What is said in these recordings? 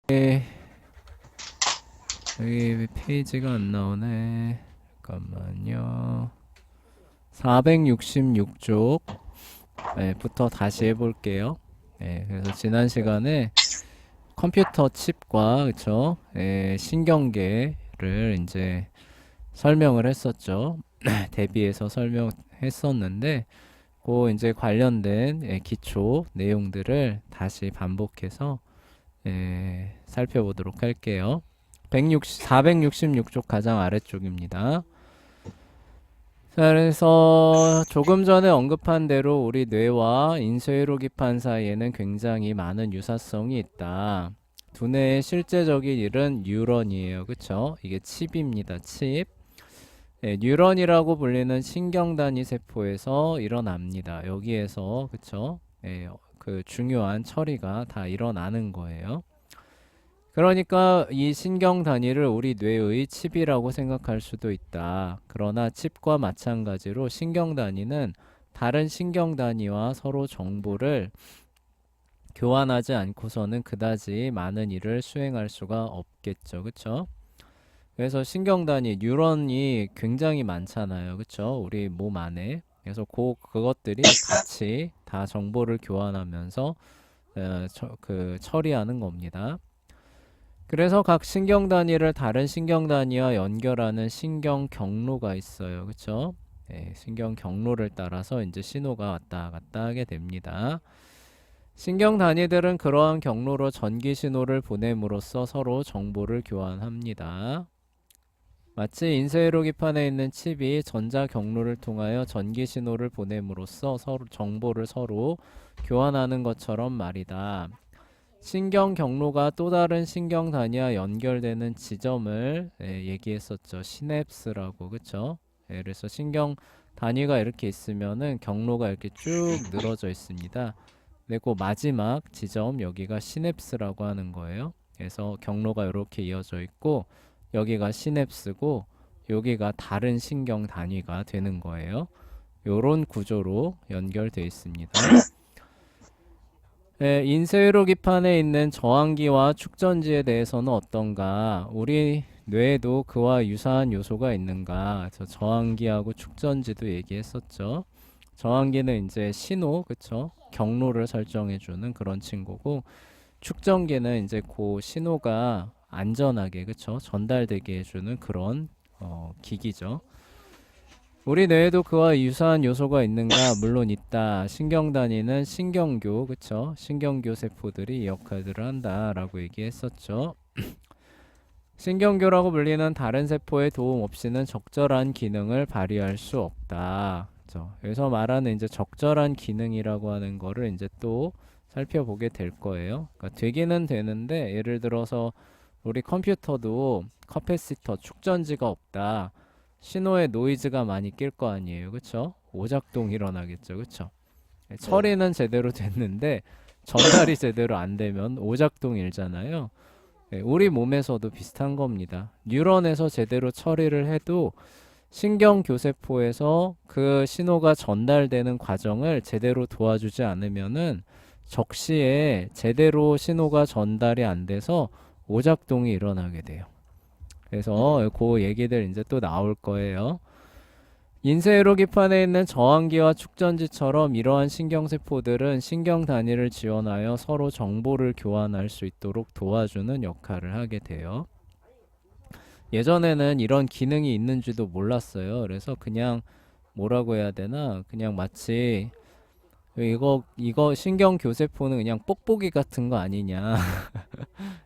여기 페이지가 안 나오네. 잠깐만요. 466쪽 부터 다시 해볼게요. 그래서 지난 시간에 컴퓨터 칩과 그쵸? 신경계를 이제 설명을 했었죠. 대비해서 설명했었는데 그 이제 관련된 기초 내용들을 다시 반복해서 살펴보도록 할게요. 466쪽 가장 아래쪽입니다. 자, 그래서 조금 전에 언급한 대로 우리 뇌와 인쇄회로기판 사이에는 굉장히 많은 유사성이 있다. 두뇌의 실제적인 일은 뉴런이에요. 그쵸? 이게 칩입니다. 칩. 뉴런이라고 불리는 신경단위 세포에서 일어납니다. 여기에서 그쵸? 그 중요한 처리가 다 일어나는 거예요. 그러니까 이 신경 단위를 우리 뇌의 칩이라고 생각할 수도 있다. 그러나 칩과 마찬가지로 신경 단위는 다른 신경 단위와 서로 정보를 교환하지 않고서는 그다지 많은 일을 수행할 수가 없겠죠. 그쵸? 그래서 신경 단위, 뉴런이 굉장히 많잖아요. 그쵸? 우리 몸 안에. 그래서 그것들이 같이 다 정보를 교환하면서 처리하는 겁니다. 그래서 각 신경 단위를 다른 신경 단위와 연결하는 신경 경로가 있어요. 그쵸? 신경 경로를 따라서 이제 신호가 왔다 갔다 하게 됩니다. 신경 단위들은 그러한 경로로 전기 신호를 보냄으로써 서로 정보를 교환합니다. 마치 인쇄회로기판에 있는 칩이 전자 경로를 통하여 전기 신호를 보냄으로써 정보를 서로 교환하는 것처럼 말이다. 신경 경로가 또 다른 신경 단위와 연결되는 지점을 얘기했었죠. 시냅스라고. 그쵸? 그래서 신경 단위가 이렇게 있으면은 경로가 이렇게 쭉 늘어져 있습니다. 그리고 마지막 지점 여기가 시냅스라고 하는 거예요. 그래서 경로가 이렇게 이어져 있고 여기가 시냅스고 여기가 다른 신경 단위가 되는 거예요. 요런 구조로 연결되어 있습니다. 인쇄회로기판에 있는 저항기와 축전지에 대해서는 어떤가? 우리 뇌에도 그와 유사한 요소가 있는가? 저항기하고 축전지도 얘기했었죠. 저항기는 이제 신호, 그쵸? 경로를 설정해주는 그런 친구고, 축전기는 이제 그 신호가 안전하게, 그쵸? 전달되게 해주는 그런 기기죠. 우리 뇌에도 그와 유사한 요소가 있는가? 물론 있다. 신경 단위는 신경교, 그쵸? 신경교 세포들이 이 역할들을 한다라고 얘기했었죠. 신경교라고 불리는 다른 세포의 도움 없이는 적절한 기능을 발휘할 수 없다. 그쵸? 여기서 말하는 이제 적절한 기능이라고 하는 거를 이제 또 살펴보게 될 거예요. 그러니까 되기는 되는데 예를 들어서 우리 컴퓨터도 커패시터 축전지가 없다. 신호에 노이즈가 많이 낄 거 아니에요. 그쵸? 오작동 일어나겠죠. 그쵸? 처리는 제대로 됐는데 전달이 제대로 안 되면 오작동 일잖아요. 우리 몸에서도 비슷한 겁니다. 뉴런에서 제대로 처리를 해도 신경교세포에서 그 신호가 전달되는 과정을 제대로 도와주지 않으면은 적시에 제대로 신호가 전달이 안 돼서 오작동이 일어나게 돼요. 그래서 그 얘기들 이제 또 나올 거예요. 인쇄회로기판에 있는 저항기와 축전지처럼 이러한 신경세포들은 신경 단위를 지원하여 서로 정보를 교환할 수 있도록 도와주는 역할을 하게 돼요. 예전에는 이런 기능이 있는지도 몰랐어요. 그래서 그냥 뭐라고 해야 되나? 그냥 마치 이거 신경교세포는 그냥 뽁뽁이 같은 거 아니냐.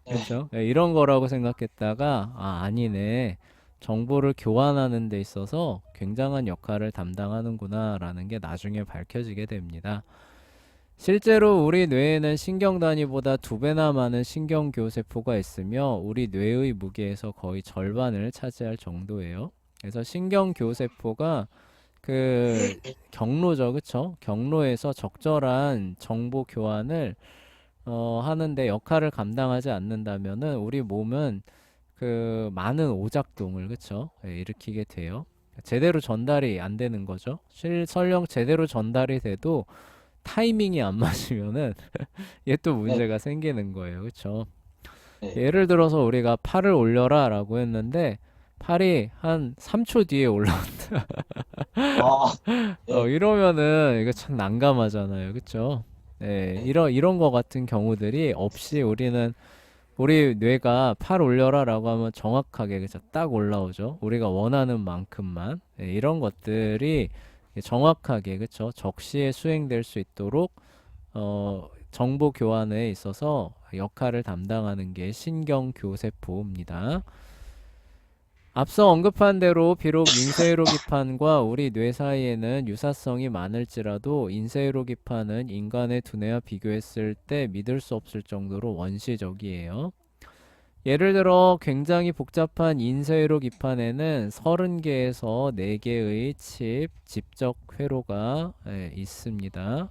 그렇죠? 이런 거라고 생각했다가 아니네. 정보를 교환하는 데 있어서 굉장한 역할을 담당하는구나 라는 게 나중에 밝혀지게 됩니다. 실제로 우리 뇌에는 신경 단위보다 2배나 많은 신경교세포가 있으며 우리 뇌의 무게에서 거의 절반을 차지할 정도예요. 그래서 신경교세포가 그 경로죠, 그쵸? 경로에서 적절한 정보 교환을 하는데 역할을 감당하지 않는다면은 우리 몸은 그 많은 오작동을 그쵸? 일으키게 돼요. 제대로 전달이 안 되는 거죠. 설령 제대로 전달이 돼도 타이밍이 안 맞으면은 얘 또 문제가 생기는 거예요. 그쵸? 네. 예를 들어서 우리가 팔을 올려라 라고 했는데 팔이 한 3초 뒤에 올라 아, 네. 이러면은 이거 참 난감하잖아요. 그쵸? 네, 네. 이런 거 같은 경우들이 없이 우리 뇌가 팔 올려라 라고 하면 정확하게 그쵸? 딱 올라오죠. 우리가 원하는 만큼만. 네, 이런 것들이 정확하게 그쵸? 적시에 수행될 수 있도록 정보 교환에 있어서 역할을 담당하는 게 신경교세포입니다. 앞서 언급한 대로 비록 인쇄히로기판과 우리 뇌 사이에는 유사성이 많을지라도 인쇄히로기판은 인간의 두뇌와 비교했을 때 믿을 수 없을 정도로 원시적이에요. 예를 들어 굉장히 복잡한 인쇄히로기판에는 30개에서 4개의 칩, 집적 회로가 있습니다.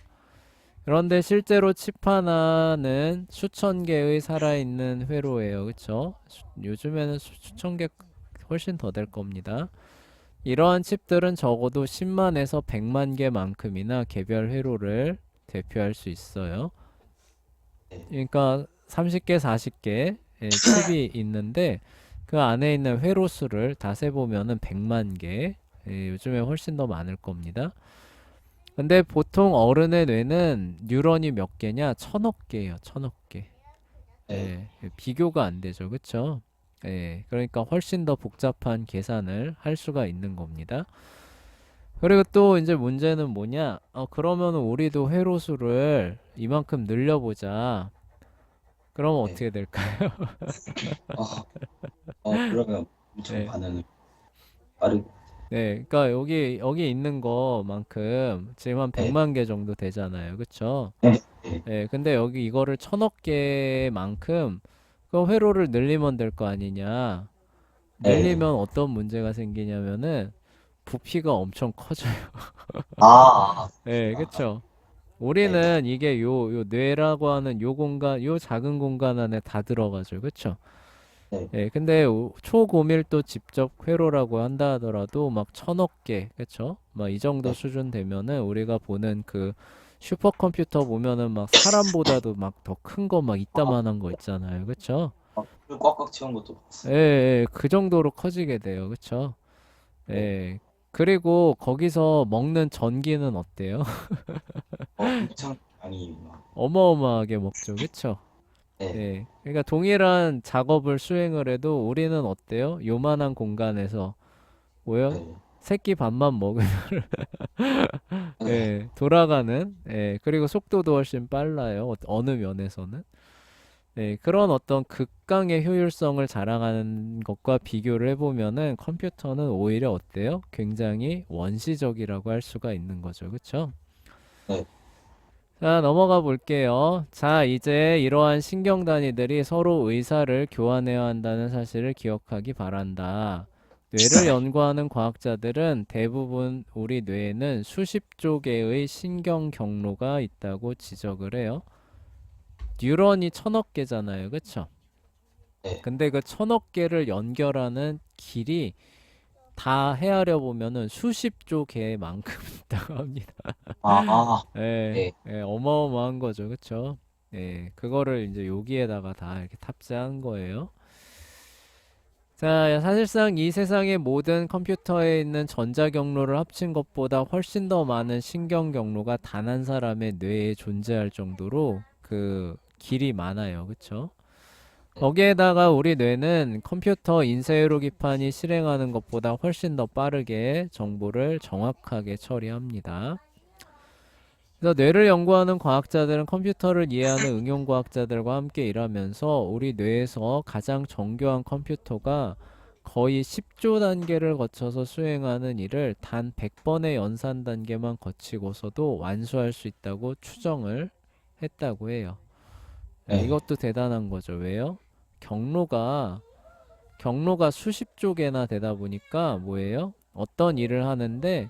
그런데 실제로 칩 하나는 수천 개의 살아있는 회로예요. 그쵸? 요즘에는 수천 개 훨씬 더 될 겁니다. 이러한 칩들은 적어도 10만에서 100만 개만큼이나 개별 회로를 대표할 수 있어요. 네. 그러니까 30개, 40개 칩이 있는데 그 안에 있는 회로 수를 다 세보면은 100만 개. 요즘에 훨씬 더 많을 겁니다. 근데 보통 어른의 뇌는 뉴런이 몇 개냐? 1000억 개예요. 1000억 개. 네. 비교가 안 되죠. 그쵸? 그러니까 훨씬 더 복잡한 계산을 할 수가 있는 겁니다. 그리고 또 이제 문제는 뭐냐? 그러면 우리도 회로수를 이만큼 늘려보자. 그러면 네. 어떻게 될까요? 어, 그러면 엄청 네. 반응을 빠르게. 그러니까 여기 있는 거만큼 지금 한 네. 100만 개 정도 되잖아요. 그쵸? 네. 네. 근데 여기 이거를 1000억 개만큼 그 회로를 늘리면 될 거 아니냐. 네. 늘리면 어떤 문제가 생기냐면은 부피가 엄청 커져요. 그렇구나. 그쵸? 네. 우리는 이게 요 뇌라고 하는 요 공간, 요 작은 공간 안에 다 들어가죠. 그쵸? 네. 근데 초고밀도 집적 회로라고 한다 하더라도 막 1000억 개, 그쵸? 막 이 정도 네. 수준 되면은 우리가 보는 그 슈퍼컴퓨터 보면은 막 사람보다도 막 더 큰 거 막 아, 이따만한 거 있잖아요. 그쵸? 줄 꽉꽉 채운 것도 봤어요. 그 정도로 커지게 돼요. 그쵸? 네. 예. 그리고 거기서 먹는 전기는 어때요? 엄청 많이 막. 어마어마하게 먹죠. 그쵸? 네. 그러니까 동일한 작업을 수행을 해도 우리는 어때요? 요만한 공간에서 뭐요? 네. 새끼 밥만 먹으면 네. 돌아가는 그리고 속도도 훨씬 빨라요. 어느 면에서는. 그런 어떤 극강의 효율성을 자랑하는 것과 비교를 해보면은 컴퓨터는 오히려 어때요? 굉장히 원시적이라고 할 수가 있는 거죠. 그쵸? 네. 자, 넘어가 볼게요. 자, 이제 이러한 신경 단위들이 서로 의사를 교환해야 한다는 사실을 기억하기 바란다. 뇌를 연구하는 과학자들은 대부분 우리 뇌에는 수십조 개의 신경 경로가 있다고 지적을 해요. 뉴런이 1000억 개잖아요. 그쵸? 네. 근데 그 1000억 개를 연결하는 길이 다 헤아려 보면은 수십조 개만큼 있다고 합니다. 네. 어마어마한 거죠. 그쵸? 그거를 이제 여기에다가 다 이렇게 탑재한 거예요. 자, 사실상 이 세상의 모든 컴퓨터에 있는 전자 경로를 합친 것보다 훨씬 더 많은 신경 경로가 단 한 사람의 뇌에 존재할 정도로 그 길이 많아요. 그쵸? 네. 거기에다가 우리 뇌는 컴퓨터 인쇄회로기판이 실행하는 것보다 훨씬 더 빠르게 정보를 정확하게 처리합니다. 그래서 뇌를 연구하는 과학자들은 컴퓨터를 이해하는 응용과학자들과 함께 일하면서 우리 뇌에서 가장 정교한 컴퓨터가 거의 10조 단계를 거쳐서 수행하는 일을 단 100번의 연산 단계만 거치고서도 완수할 수 있다고 추정을 했다고 해요. 네. 이것도 대단한 거죠. 왜요? 경로가 경로가 수십조 개나 되다 보니까 뭐예요? 어떤 일을 하는데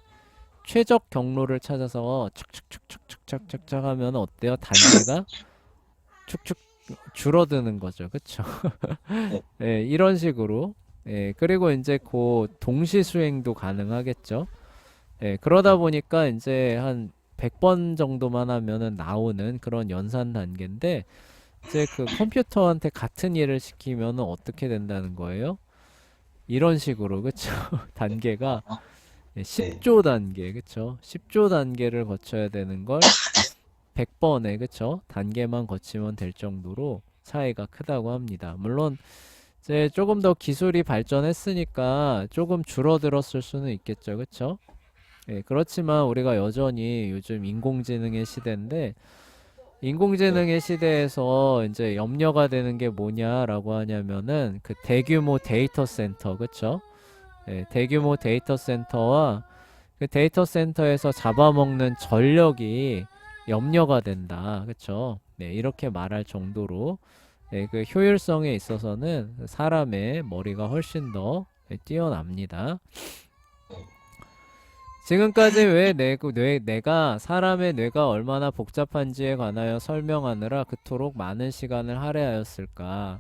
최적 경로를 찾아서 착착착착착착착 하면 어때요? 단계가 축축 줄어드는 거죠. 그쵸? 네. 이런 식으로. 그리고 이제 그 동시 수행도 가능하겠죠. 그러다 네. 보니까 이제 한 100번 정도만 하면은 나오는 그런 연산 단계인데 이제 그 컴퓨터한테 같은 일을 시키면은 어떻게 된다는 거예요? 이런 식으로, 그쵸? 단계가 아, 네. 10조 단계, 그쵸? 10조 단계를 거쳐야 되는 걸 100번에, 그쵸? 단계만 거치면 될 정도로 차이가 크다고 합니다. 물론 이제 조금 더 기술이 발전했으니까 조금 줄어들었을 수는 있겠죠, 그쵸? 예, 그렇지만 우리가 여전히 요즘 인공지능의 시대인데, 네. 인공지능의 시대에서 이제 염려가 되는 게 뭐냐라고 하냐면은 그 대규모 데이터 센터, 그쵸? 예, 대규모 데이터 센터와 그 데이터 센터에서 잡아먹는 전력이 염려가 된다, 그쵸? 네, 이렇게 말할 정도로 네, 그 효율성에 있어서는 사람의 머리가 훨씬 더 뛰어납니다. 네. 지금까지 왜 내가 사람의 뇌가 얼마나 복잡한지에 관하여 설명하느라 그토록 많은 시간을 할애하였을까?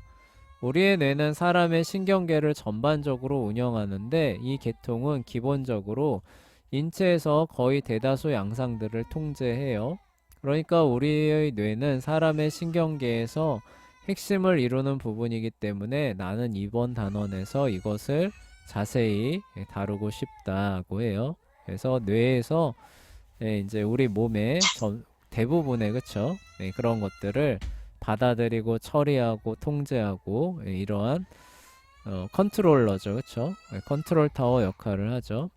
우리의 뇌는 사람의 신경계를 전반적으로 운영하는데 이 계통은 기본적으로 인체에서 거의 대다수 양상들을 통제해요. 그러니까 우리의 뇌는 사람의 신경계에서 핵심을 이루는 부분이기 때문에 나는 이번 단원에서 이것을 자세히 다루고 싶다고 해요. 그래서 뇌에서 이제 우리 몸의 대부분의 그쵸? 그런 것들을 받아들이고 처리하고 통제하고 이러한 컨트롤러죠, 그쵸? 컨트롤 타워 역할을 하죠.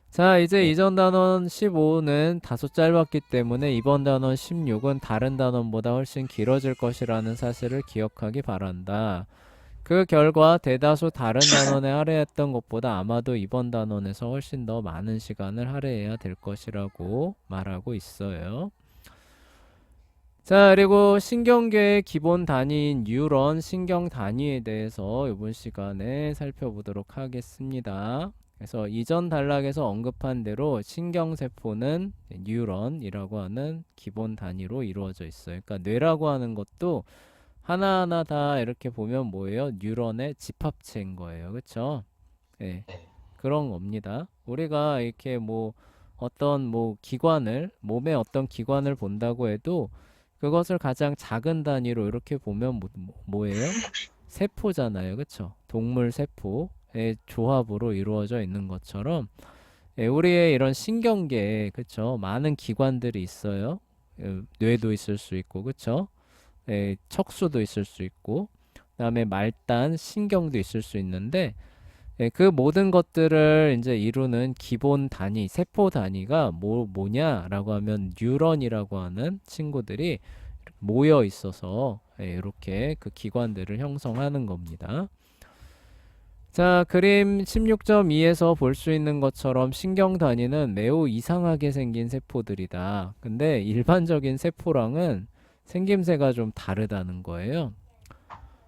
자, 이제 네. 이전 단원 15는 다소 짧았기 때문에 이번 단원 16은 다른 단원보다 훨씬 길어질 것이라는 사실을 기억하기 바란다. 그 결과 대다수 다른 단원에 할애했던 것보다 아마도 이번 단원에서 훨씬 더 많은 시간을 할애해야 될 것이라고 말하고 있어요. 자, 그리고 신경계의 기본 단위인 뉴런 신경 단위에 대해서 이번 시간에 살펴보도록 하겠습니다. 그래서 이전 단락에서 언급한 대로 신경세포는 뉴런이라고 하는 기본 단위로 이루어져 있어요. 그러니까 뇌라고 하는 것도 하나하나 다 이렇게 보면 뭐예요? 뉴런의 집합체인 거예요. 그쵸? 예, 네. 그런 겁니다. 우리가 이렇게 뭐 어떤 뭐 기관을, 몸의 어떤 기관을 본다고 해도 그것을 가장 작은 단위로 이렇게 보면 뭐예요? 세포잖아요. 그쵸? 동물 세포의 조합으로 이루어져 있는 것처럼 예, 우리의 이런 신경계에 그쵸? 많은 기관들이 있어요. 뇌도 있을 수 있고 그쵸? 척수도 있을 수 있고 그다음에 말단, 신경도 있을 수 있는데 그 모든 것들을 이제 이루는 기본 단위, 세포 단위가 뭐냐라고 하면 뉴런이라고 하는 친구들이 모여 있어서 이렇게 그 기관들을 형성하는 겁니다. 자, 그림 16.2에서 볼 수 있는 것처럼 신경 단위는 매우 이상하게 생긴 세포들이다. 근데 일반적인 세포랑은 생김새가 좀 다르다는 거예요.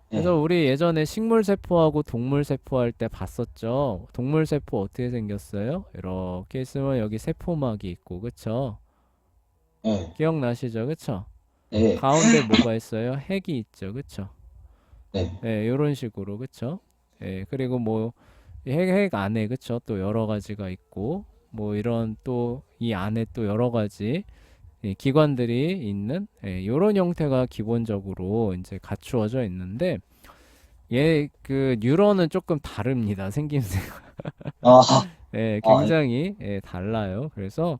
그래서 네. 우리 예전에 식물 세포하고 동물 세포 할 때 봤었죠. 동물 세포 어떻게 생겼어요? 이렇게 있으면 여기 세포막이 있고, 그쵸? 네. 기억나시죠? 그쵸? 네. 가운데 뭐가 있어요? 핵이 있죠. 그쵸? 네. 예, 요런 식으로, 그쵸? 예, 그리고 뭐, 핵 안에, 그쵸? 또 여러 가지가 있고, 뭐 이런 또 이 안에 또 여러 가지 기관들이 있는 요런 형태가 기본적으로 이제 갖추어져 있는데, 얘 그 뉴런은 조금 다릅니다. 생김새가. 아, 예, 네. 굉장히 달라요. 그래서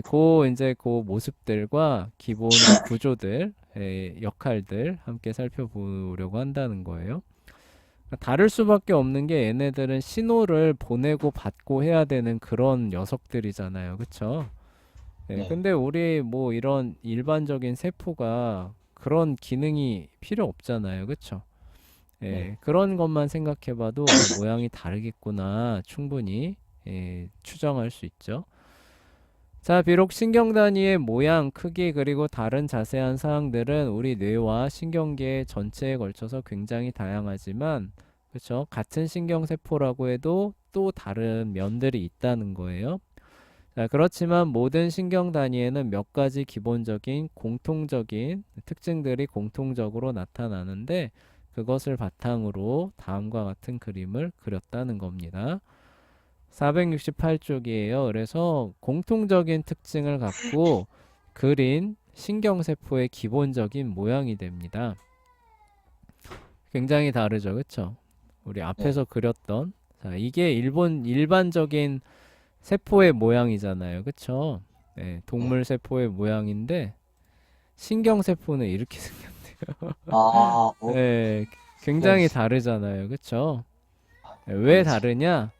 그 이제 그 모습들과 기본 구조들, 역할들 함께 살펴보려고 한다는 거예요. 다를 수밖에 없는 게 얘네들은 신호를 보내고 받고 해야 되는 그런 녀석들이잖아요. 그쵸? 네. 근데 우리 뭐 이런 일반적인 세포가 그런 기능이 필요 없잖아요. 그쵸? 네. 그런 것만 생각해봐도 아, 모양이 다르겠구나 충분히 추정할 수 있죠. 자, 비록 신경 단위의 모양, 크기 그리고 다른 자세한 사항들은 우리 뇌와 신경계 전체에 걸쳐서 굉장히 다양하지만 그렇죠? 같은 신경세포라고 해도 또 다른 면들이 있다는 거예요. 자, 그렇지만 모든 신경 단위에는 몇 가지 기본적인 공통적인 특징들이 공통적으로 나타나는데 그것을 바탕으로 다음과 같은 그림을 그렸다는 겁니다. 468쪽이에요. 그래서 공통적인 특징을 갖고 그린 신경세포의 기본적인 모양이 됩니다. 굉장히 다르죠, 그쵸? 우리 앞에서 그렸던, 자, 이게 일반적인 세포의 모양이잖아요, 그쵸? 네, 동물 세포의 모양인데 신경세포는 이렇게 생겼네요. 아, 네, 굉장히 신기하겠어. 다르잖아요, 그쵸? 네, 왜 알겠어. 다르냐?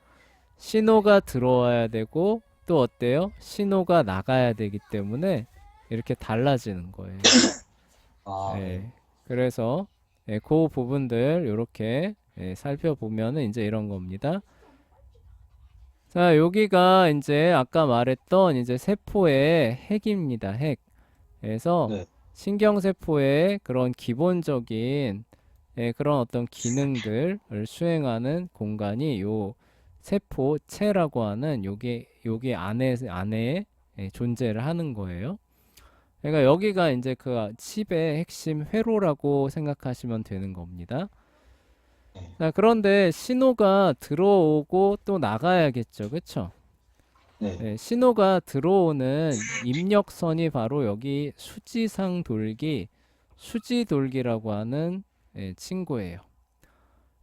신호가 들어와야 되고 또 어때요? 신호가 나가야 되기 때문에 이렇게 달라지는 거예요. 아, 네. 예, 그래서 그 부분들 이렇게 살펴보면은 이제 이런 겁니다. 자, 여기가 이제 아까 말했던 이제 세포의 핵입니다. 핵. 그래서 네. 신경세포의 그런 기본적인 그런 어떤 기능들을 수행하는 공간이 요 세포체라고 하는 요게 안에 존재를 하는 거예요. 그러니까 여기가 이제 그 칩의 핵심 회로라고 생각하시면 되는 겁니다. 네. 자, 그런데 신호가 들어오고 또 나가야겠죠. 그쵸? 네. 네, 신호가 들어오는 입력선이 바로 여기 수지상 돌기, 수지돌기라고 하는 친구예요.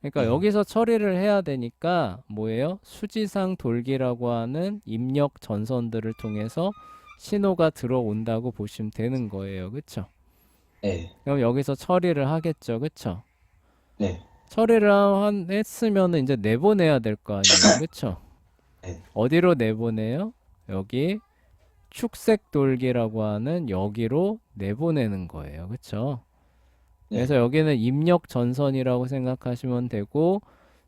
그러니까 네. 여기서 처리를 해야 되니까 뭐예요? 수지상 돌기라고 하는 입력 전선들을 통해서 신호가 들어온다고 보시면 되는 거예요. 그쵸? 네. 그럼 여기서 처리를 하겠죠. 그쵸? 네. 처리를 했으면은 이제 내보내야 될 거 아니에요. 그쵸? 네. 어디로 내보내요? 여기 축색 돌기라고 하는 여기로 내보내는 거예요. 그쵸? 네. 그래서 여기는 입력 전선이라고 생각하시면 되고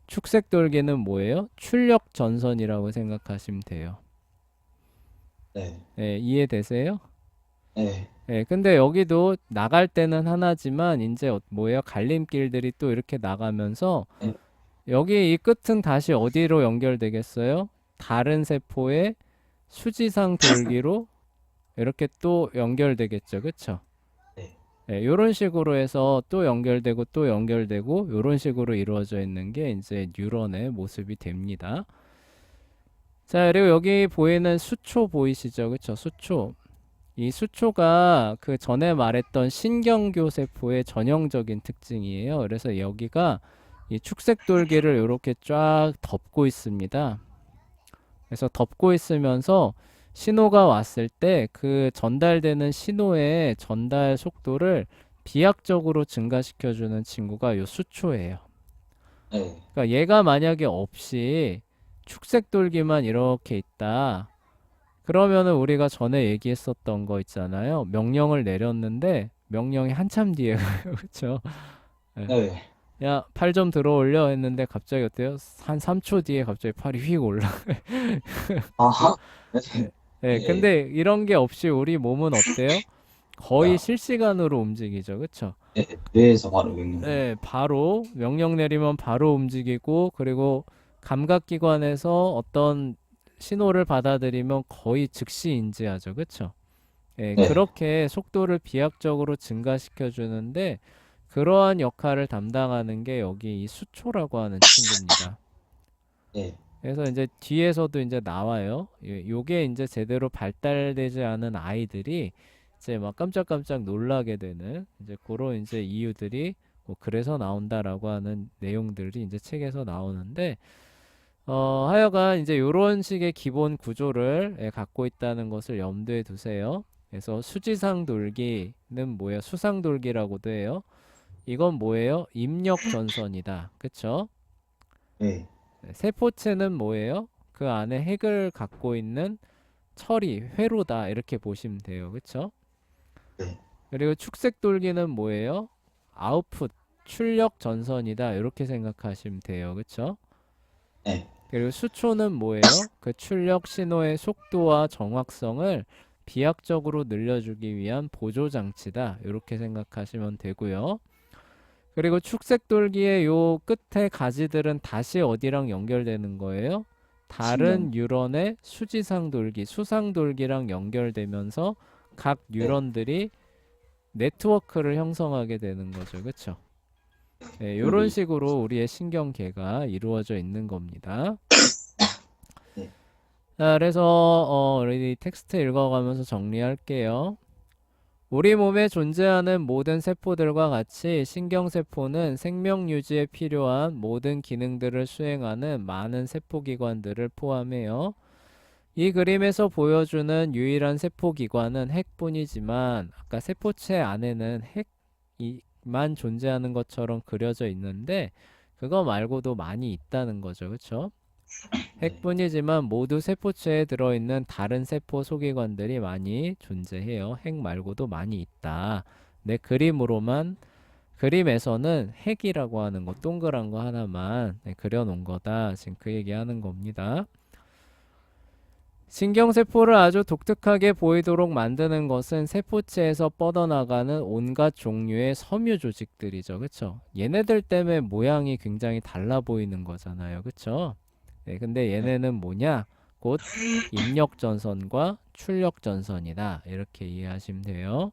축색 돌기는 뭐예요? 출력 전선이라고 생각하시면 돼요. 네. 이해되세요? 네. 근데 여기도 나갈 때는 하나지만 이제 뭐예요? 갈림길들이 또 이렇게 나가면서 네. 여기 이 끝은 다시 어디로 연결되겠어요? 다른 세포의 수지상 돌기로 이렇게 또 연결되겠죠. 그쵸? 이런 식으로 해서 또 연결되고 또 연결되고 이런 식으로 이루어져 있는 게 이제 뉴런의 모습이 됩니다. 자, 그리고 여기 보이는 수초 보이시죠? 그쵸? 수초. 이 수초가 그 전에 말했던 신경교 세포의 전형적인 특징이에요. 그래서 여기가 이 축색 돌기를 이렇게 쫙 덮고 있습니다. 그래서 덮고 있으면서 신호가 왔을 때 그 전달되는 신호의 전달 속도를 비약적으로 증가시켜주는 친구가 요 수초예요. 네. 그러니까 얘가 만약에 없이 축색 돌기만 이렇게 있다. 그러면은 우리가 전에 얘기했었던 거 있잖아요. 명령을 내렸는데 명령이 한참 뒤에 가요. 그렇죠? 네. 야, 팔 좀 들어 올려 했는데 갑자기 어때요? 한 3초 뒤에 갑자기 팔이 휙 올라. 아, 예, 네. 근데 이런 게 없이 우리 몸은 어때요? 거의 아, 실시간으로 움직이죠. 그쵸? 네. 뇌에서 바로 명령. 네, 바로 명령 내리면 바로 움직이고 그리고 감각기관에서 어떤 신호를 받아들이면 거의 즉시 인지하죠. 그쵸? 네. 그렇게 속도를 비약적으로 증가시켜 주는데 그러한 역할을 담당하는 게 여기 이 수초라고 하는 친구입니다. 네. 그래서 이제 뒤에서도 이제 나와요. 요게 이제 제대로 발달되지 않은 아이들이 이제 막 깜짝깜짝 놀라게 되는 이제 그런 이제 이유들이 뭐 그래서 나온다라고 하는 내용들이 이제 책에서 나오는데 하여간 이제 요런 식의 기본 구조를 갖고 있다는 것을 염두에 두세요. 그래서 수지상 돌기는 뭐예요? 수상 돌기라고도 해요. 이건 뭐예요? 입력 전선이다. 그쵸? 네. 세포체는 뭐예요? 그 안에 핵을 갖고 있는 처리, 회로다. 이렇게 보시면 돼요. 그쵸? 네. 그리고 축색 돌기는 뭐예요? 아웃풋, 출력 전선이다. 이렇게 생각하시면 돼요. 그쵸? 네. 그리고 수초는 뭐예요? 그 출력 신호의 속도와 정확성을 비약적으로 늘려주기 위한 보조 장치다. 이렇게 생각하시면 되고요. 그리고 축색 돌기의 요 끝에 가지들은 다시 어디랑 연결되는 거예요? 다른 신경. 뉴런의 수지상 돌기, 수상 돌기랑 연결되면서 각 네. 뉴런들이 네트워크를 형성하게 되는 거죠. 그렇죠? 이런 여기. 식으로 우리의 신경계가 이루어져 있는 겁니다. 네. 자, 그래서 우리 텍스트 읽어가면서 정리할게요. 우리 몸에 존재하는 모든 세포들과 같이 신경세포는 생명 유지에 필요한 모든 기능들을 수행하는 많은 세포기관들을 포함해요. 이 그림에서 보여주는 유일한 세포기관은 핵뿐이지만 아까 세포체 안에는 핵만 존재하는 것처럼 그려져 있는데 그거 말고도 많이 있다는 거죠. 그쵸? 네. 핵뿐이지만 모두 세포체에 들어있는 다른 세포 소기관들이 많이 존재해요. 핵 말고도 많이 있다. 내 그림에서는 핵이라고 하는 거 동그란 거 하나만 그려놓은 거다. 지금 그 얘기하는 겁니다. 신경세포를 아주 독특하게 보이도록 만드는 것은 세포체에서 뻗어나가는 온갖 종류의 섬유 조직들이죠. 그쵸? 얘네들 때문에 모양이 굉장히 달라 보이는 거잖아요. 그쵸? 네, 근데 네. 얘네는 뭐냐? 곧 입력전선과 출력전선이다. 이렇게 이해하시면 돼요.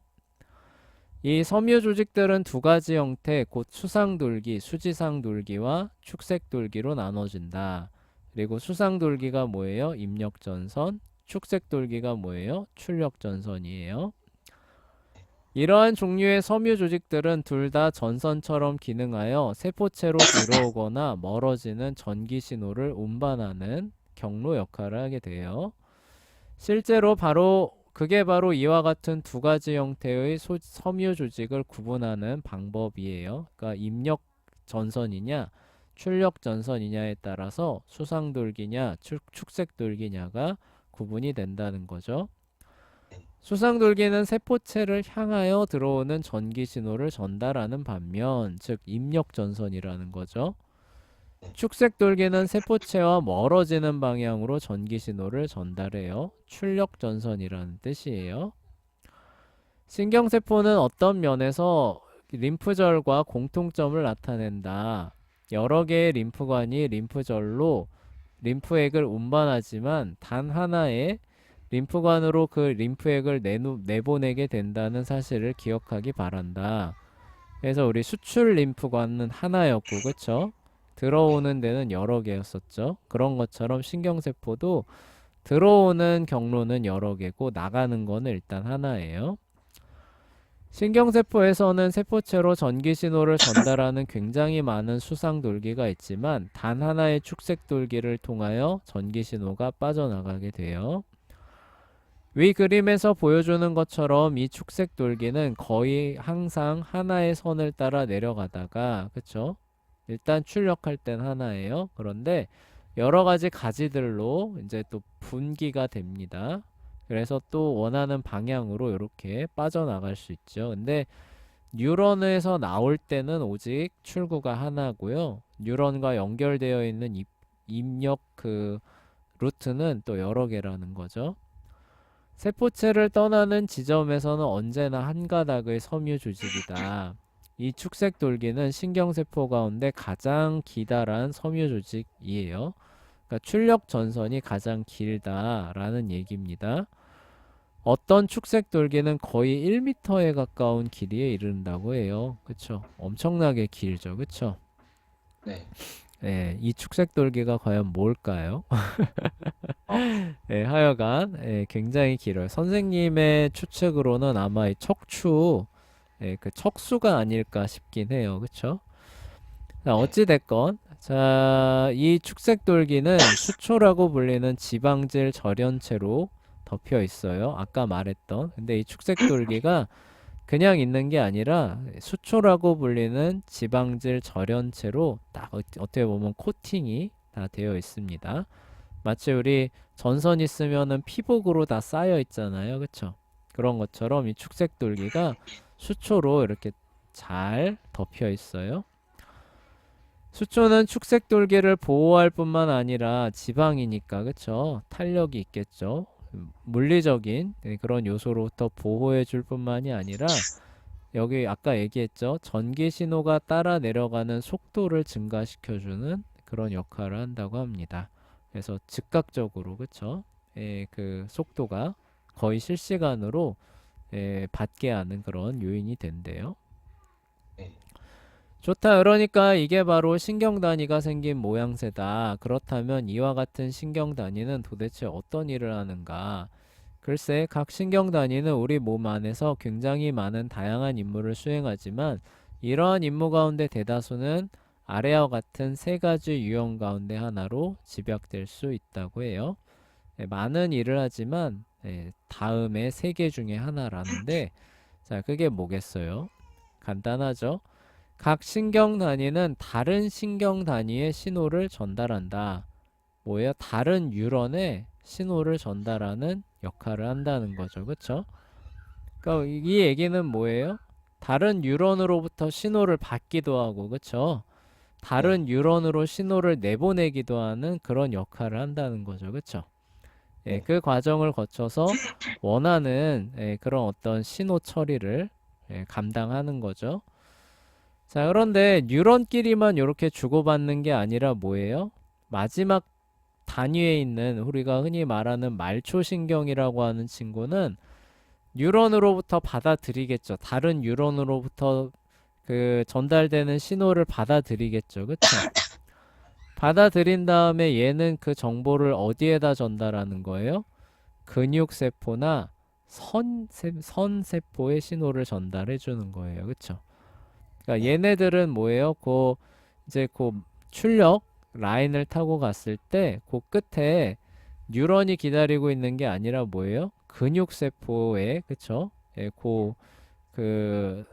이 섬유 조직들은 두 가지 형태, 곧 수상돌기, 수지상돌기와 축색돌기로 나눠진다. 그리고 수상돌기가 뭐예요? 입력전선. 축색돌기가 뭐예요? 출력전선이에요. 이러한 종류의 섬유 조직들은 둘 다 전선처럼 기능하여 세포체로 들어오거나 멀어지는 전기 신호를 운반하는 경로 역할을 하게 돼요. 실제로 그게 바로 이와 같은 두 가지 형태의 섬유 조직을 구분하는 방법이에요. 그러니까 입력 전선이냐 출력 전선이냐에 따라서 수상돌기냐 축색돌기냐가 구분이 된다는 거죠. 수상돌기는 세포체를 향하여 들어오는 전기 신호를 전달하는 반면, 즉 입력 전선이라는 거죠. 축색돌기는 세포체와 멀어지는 방향으로 전기 신호를 전달해요. 출력 전선이라는 뜻이에요. 신경세포는 어떤 면에서 림프절과 공통점을 나타낸다. 여러 개의 림프관이 림프절로 림프액을 운반하지만 단 하나의 림프관으로 그 림프액을 내보내게 된다는 사실을 기억하기 바란다. 그래서 우리 수출 림프관은 하나였고, 그쵸? 들어오는 데는 여러 개였었죠. 그런 것처럼 신경세포도 들어오는 경로는 여러 개고 나가는 거는 일단 하나예요. 신경세포에서는 세포체로 전기 신호를 전달하는 굉장히 많은 수상돌기가 있지만 단 하나의 축색돌기를 통하여 전기 신호가 빠져나가게 돼요. 위 그림에서 보여주는 것처럼 이 축색돌기는 거의 항상 하나의 선을 따라 내려가다가, 그쵸? 일단 출력할 땐 하나예요. 그런데 여러 가지 가지들로 이제 또 분기가 됩니다. 그래서 또 원하는 방향으로 이렇게 빠져나갈 수 있죠. 근데 뉴런에서 나올 때는 오직 출구가 하나고요. 뉴런과 연결되어 있는 입력 루트는 또 여러 개라는 거죠. 세포체를 떠나는 지점에서는 언제나 한 가닥의 섬유 조직이다. 이 축색 돌기는 신경세포 가운데 가장 기다란 섬유 조직이에요. 그러니까 출력 전선이 가장 길다라는 얘기입니다. 어떤 축색 돌기는 거의 1m에 가까운 길이에 이른다고 해요. 그쵸? 엄청나게 길죠. 그쵸? 네. 네, 이 축색 돌기가 과연 뭘까요? 어, 네, 하여간 굉장히 길어요. 선생님의 추측으로는 아마 이 그 척수가 아닐까 싶긴 해요. 그쵸? 자, 네. 어찌 됐건 자, 이 축색돌기는 수초라고 불리는 지방질 절연체로 덮여 있어요. 아까 말했던. 근데 이 축색돌기가 그냥 있는 게 아니라 수초라고 불리는 지방질 절연체로 딱 어떻게 보면 코팅이 다 되어 있습니다. 마치 우리 전선 있으면은 피복으로 다 쌓여 있잖아요. 그쵸? 그런 것처럼 이 축색돌기가 수초로 이렇게 잘 덮여 있어요. 수초는 축색돌기를 보호할 뿐만 아니라 지방이니까 그쵸? 탄력이 있겠죠. 물리적인 그런 요소로부터 보호해 줄 뿐만이 아니라 여기 아까 얘기했죠. 전기 신호가 따라 내려가는 속도를 증가시켜주는 그런 역할을 한다고 합니다. 그래서 즉각적으로 그쵸? 그 속도가 거의 실시간으로 받게 하는 그런 요인이 된대요. 네. 좋다. 그러니까 이게 바로 신경단위가 생긴 모양새다. 그렇다면 이와 같은 신경단위는 도대체 어떤 일을 하는가? 글쎄, 각 신경 단위는 우리 몸 안에서 굉장히 많은 다양한 임무를 수행하지만 이러한 임무 가운데 대다수는 아래와 같은 세 가지 유형 가운데 하나로 집약될 수 있다고 해요. 많은 일을 하지만 다음에 세 개 중에 하나라는데 자, 그게 뭐겠어요? 간단하죠? 각 신경 단위는 다른 신경 단위의 신호를 전달한다. 뭐예요? 다른 뉴런에 신호를 전달하는 역할을 한다는 거죠. 그쵸? 그러니까 이 얘기는 뭐예요? 다른 뉴런으로부터 신호를 받기도 하고, 그쵸? 네. 다른 뉴런으로 신호를 내보내기도 하는 그런 역할을 한다는 거죠. 그쵸? 네. 그 과정을 거쳐서 원하는 그런 어떤 신호 처리를 감당하는 거죠. 자, 그런데 뉴런끼리만 이렇게 주고받는 게 아니라 뭐예요? 마지막 단위에 있는 우리가 흔히 말하는 말초신경이라고 하는 친구는 뉴런으로부터 받아들이겠죠. 다른 뉴런으로부터 그 전달되는 신호를 받아들이겠죠. 그쵸? 받아들인 다음에 얘는 그 정보를 어디에다 전달하는 거예요? 근육세포나 선세포의 신호를 전달해 주는 거예요. 그쵸? 그러니까 네. 얘네들은 뭐예요? 이제 출력 라인을 타고 갔을 때 그 끝에 뉴런이 기다리고 있는 게 아니라 뭐예요? 근육세포에 그쵸? 예, 그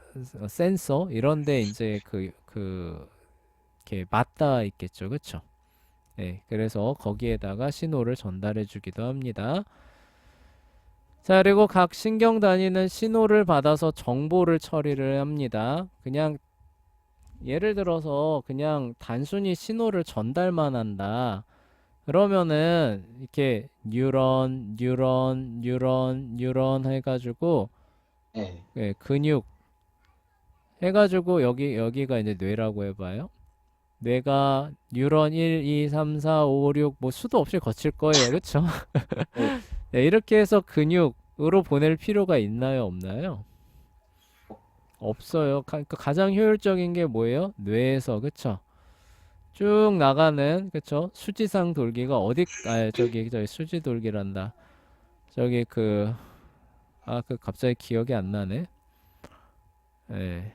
센서 이런데 이제 이렇게 맞닿아 있겠죠, 그쵸? 예, 그래서 거기에다가 신호를 전달해 주기도 합니다. 자, 그리고 각 신경 단위는 신호를 받아서 정보를 처리를 합니다. 그냥 예를 들어서 그냥 단순히 신호를 전달만 한다. 그러면은 이렇게 뉴런 해가지고 네. 근육 해가지고 여기가 이제 뇌라고 해봐요. 뇌가 뉴런 1, 2, 3, 4, 5, 6 뭐 수도 없이 거칠 거예요. 그쵸? 네. 네, 이렇게 해서 근육으로 보낼 필요가 있나요? 없나요? 없어요. 그러니까 가장 효율적인 게 뭐예요? 뇌에서, 그쵸? 쭉 나가는, 그쵸? 수지상 돌기가 저기 수지 돌기란다. 저기 갑자기 기억이 안 나네. 예.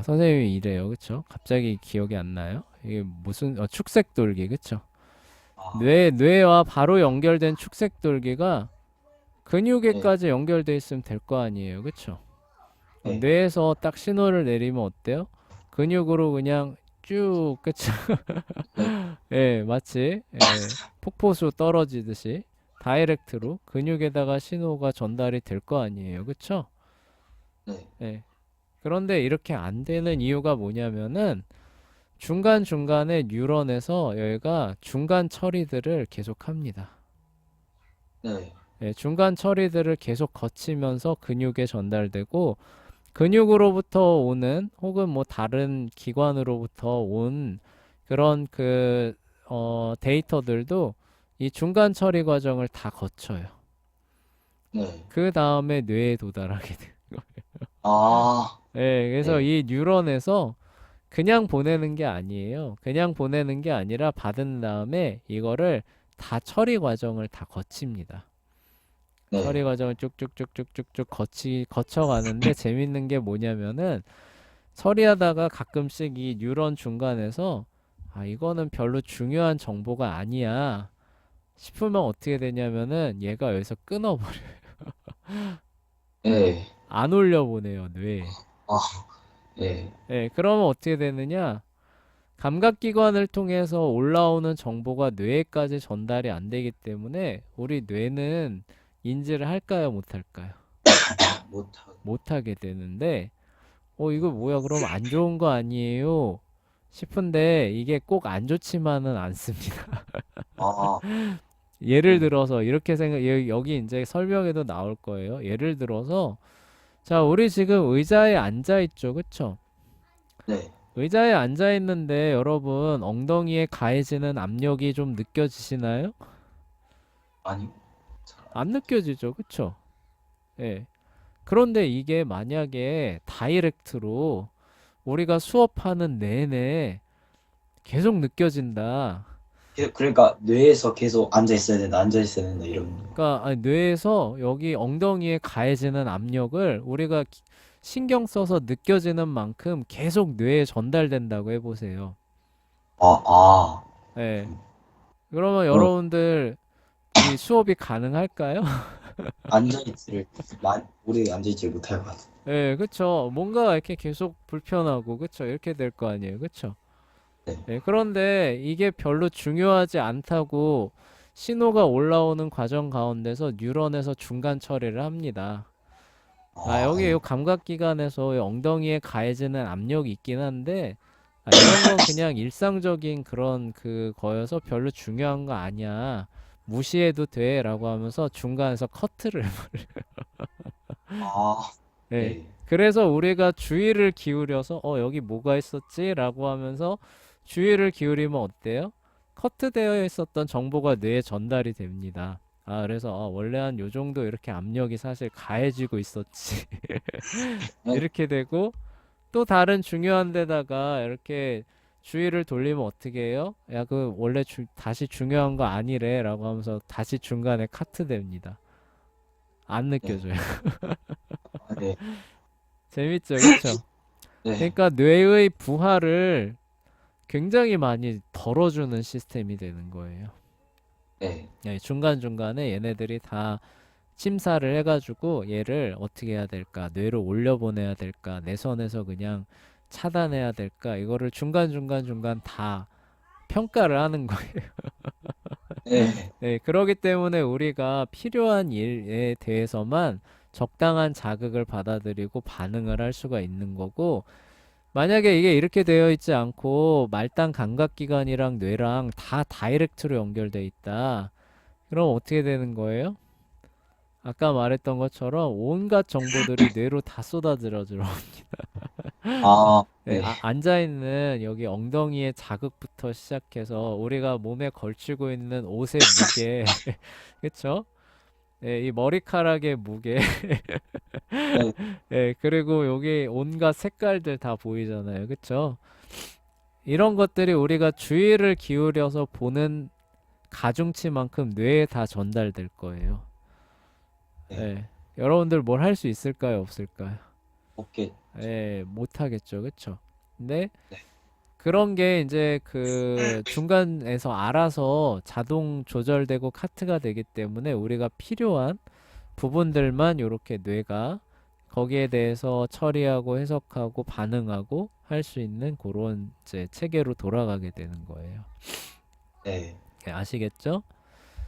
선생님이 이래요. 그쵸? 갑자기 기억이 안 나요? 이게 무슨, 축색 돌기, 그쵸? 아, 뇌와 바로 연결된 축색 돌기가 네. 근육에까지 연결돼 있으면 될 거 아니에요. 그쵸? 네. 뇌에서 딱 신호를 내리면 어때요? 근육으로 그냥 쭉, 그쵸? 네. 예, 마치, 폭포수 떨어지듯이 다이렉트로 근육에다가 신호가 전달이 될 거 아니에요. 그쵸? 네. 예. 그런데 이렇게 안 되는 이유가 뭐냐면은 중간중간에 뉴런에서 얘가 중간 처리들을 계속 합니다. 네. 예, 중간 처리들을 계속 거치면서 근육에 전달되고 근육으로부터 오는 혹은 뭐 다른 기관으로부터 온 그런 데이터들도 이 중간 처리 과정을 다 거쳐요. 네. 그 다음에 뇌에 도달하게 돼요. 아, 예, 그래서 네. 이 뉴런에서 그냥 보내는 게 아니에요. 그냥 보내는 게 아니라 받은 다음에 이거를 다 처리 과정을 다 거칩니다. 처리 네. 과정을 쭉쭉쭉쭉쭉쭉 거쳐가는데 재밌는 게 뭐냐면은 처리하다가 가끔씩 이 뉴런 중간에서 이거는 별로 중요한 정보가 아니야 싶으면 어떻게 되냐면은 얘가 여기서 끊어버려요. 네. 안 올려보내요, 뇌에. 아, 네. 예, 그러면 어떻게 되느냐? 감각기관을 통해서 올라오는 정보가 뇌에까지 전달이 안 되기 때문에 우리 뇌는 인지를 할까요, 못할까요? 못하고. 못하게 되는데, 이거 뭐야, 그럼 안 좋은 거 아니에요? 싶은데 이게 꼭 안 좋지만은 않습니다. 아, 예를 네. 들어서 이렇게 여기 이제 설명에도 나올 거예요. 예를 들어서 자, 우리 지금 의자에 앉아 있죠. 그쵸? 네. 의자에 앉아 있는데 여러분 엉덩이에 가해지는 압력이 좀 느껴지시나요? 아니, 잘 안 안 느껴요. 느껴지죠. 그쵸? 예. 그런데 이게 만약에 다이렉트로 우리가 수업하는 내내 계속 느껴진다. 그러니까 뇌에서 계속 앉아 있어야 된다, 앉아 있어야 된다 이런. 그러니까 아니, 뇌에서 여기 엉덩이에 가해지는 압력을 우리가 신경 써서 느껴지는 만큼 계속 뇌에 전달된다고 해보세요. 아, 아. 예. 그러면 어, 여러분들 이 수업이 가능할까요? 앉아 있지를 오래 앉아 있지 못할 것 같아. 예, 그쵸. 뭔가 이렇게 계속 불편하고, 그쵸. 이렇게 될 거 아니에요. 그쵸. 네. 예, 그런데 이게 별로 중요하지 않다고 신호가 올라오는 과정 가운데서 뉴런에서 중간 처리를 합니다. 아, 아, 여기 이 네. 감각기관에서 이 엉덩이에 가해지는 압력이 있긴 한데, 아, 이런 건 그냥 일상적인 그런 그거여서 별로 중요한 거 아니야. 무시해도 돼. 라고 하면서 중간에서 커트를. 아, 예. 네. 그래서 우리가 주의를 기울여서, 여기 뭐가 있었지? 라고 하면서 주의를 기울이면 어때요? 커트되어 있었던 정보가 뇌에 전달이 됩니다. 아, 그래서 원래 한 요 정도 이렇게 압력이 사실 가해지고 있었지. 네. 이렇게 되고, 또 다른 중요한 데다가 이렇게 주의를 돌리면 어떻게 해요? 야, 그 원래 다시 중요한 거 아니래 라고 하면서 다시 중간에 카트 됩니다. 안 네. 느껴져요. 아, 네. 재밌죠, 그쵸? 네. 그러니까 뇌의 부하를 굉장히 많이 덜어주는 시스템이 되는 거예요. 네. 예, 중간중간에 얘네들이 다 심사를 해가지고 얘를 어떻게 해야 될까, 뇌로 올려보내야 될까, 내선에서 그냥 차단해야 될까, 이거를 중간중간 다 평가를 하는 거예요. 네. 네, 그러기 때문에 우리가 필요한 일에 대해서만 적당한 자극을 받아들이고 반응을 할 수가 있는 거고, 만약에 이게 이렇게 되어 있지 않고 말단 감각기관이랑 뇌랑 다 다이렉트로 연결돼 있다. 그럼 어떻게 되는 거예요? 아까 말했던 것처럼 온갖 정보들이 뇌로 다 쏟아들어져. 아, 네, 네. 앉아있는 여기 엉덩이의 자극부터 시작해서 우리가 몸에 걸치고 있는 옷의 무게, 그쵸? 네, 이 머리카락의 무게, 네. 네, 그리고 여기 온갖 색깔들 다 보이잖아요. 그쵸? 이런 것들이 우리가 주의를 기울여서 보는 가중치만큼 뇌에 다 전달될 거예요. 네. 예. 여러분들 뭘 할 수 있을까요? 없을까요? 오케이. 예, 못 하겠죠. 그쵸? 근데 네. 그런 게 이제 그 중간에서 알아서 자동 조절되고 카트가 되기 때문에 우리가 필요한 부분들만 이렇게 뇌가 거기에 대해서 처리하고 해석하고 반응하고 할 수 있는 그런 이제 체계로 돌아가게 되는 거예요. 네. 예, 아시겠죠?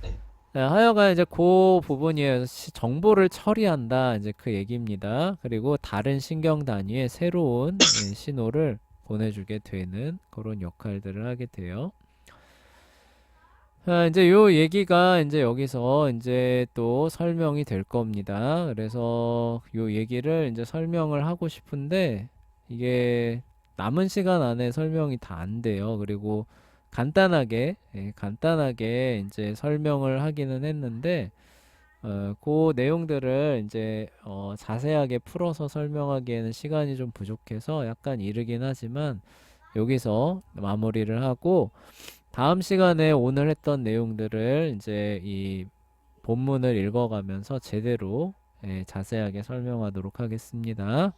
네. 네, 하여간 이제 그 부분이에요. 정보를 처리한다. 이제 그 얘기입니다. 그리고 다른 신경 단위의 새로운 신호를 보내주게 되는 그런 역할들을 하게 돼요. 자, 이제 요 얘기가 이제 여기서 이제 또 설명이 될 겁니다. 그래서 요 얘기를 이제 설명을 하고 싶은데 이게 남은 시간 안에 설명이 다 안 돼요. 그리고 간단하게 이제 설명을 하기는 했는데 그 내용들을 이제 자세하게 풀어서 설명하기에는 시간이 좀 부족해서 약간 이르긴 하지만 여기서 마무리를 하고 다음 시간에 오늘 했던 내용들을 이제 이 본문을 읽어가면서 제대로 자세하게 설명하도록 하겠습니다.